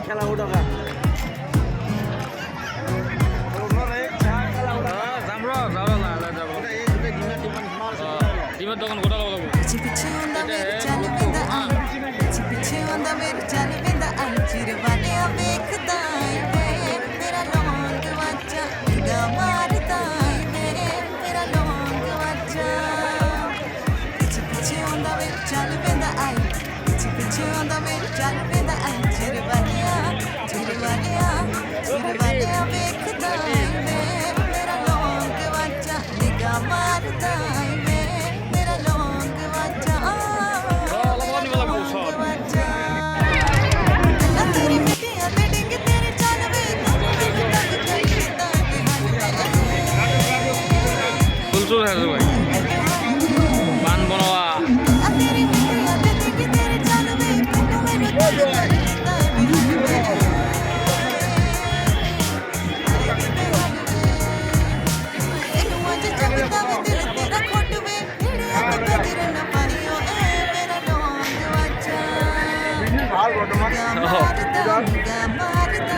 খেলা উঠা ডিমের দোকান গোটা লাগবো ফুলচুর আছে ভাই পান বনোয়া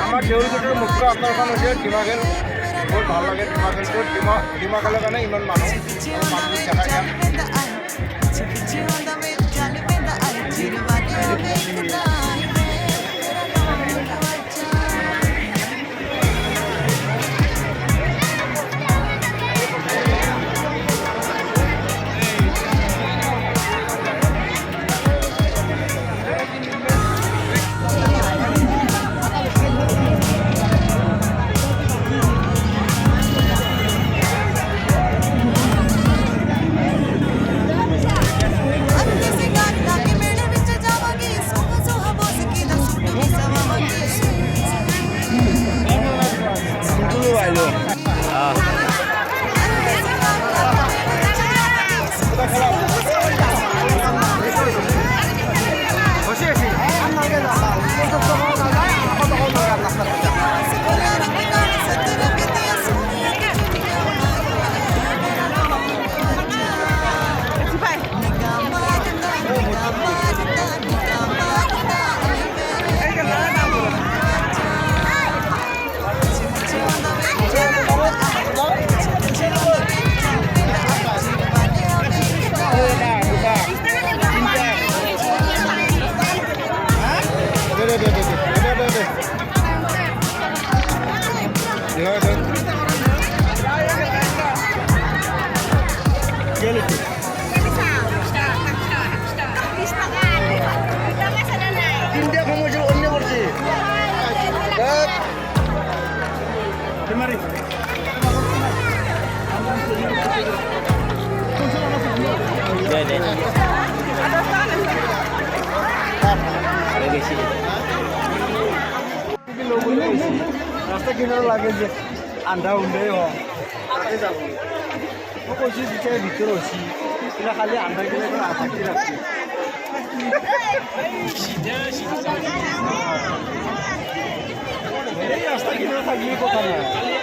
আমার দেউলগড়ের মুখ্য আকর্ষণ হৈছে ডিমা খেল বহুত ভাল লাগে ডিমা খেলটো ডিমা খেলৰ কাৰণে ইমান মানুহ দেখা যায় রাস্তা কিনারে লাগে যে আন্ধা উন্ধে হওক তাতে যাব মই কৈছোঁ যেতিয়া ভিতৰত হৈছি এতিয়া খালি আন্ধা কিনে থাকি ৰাখছি এই ৰাস্তা কিনারে থাকলে কথা নাই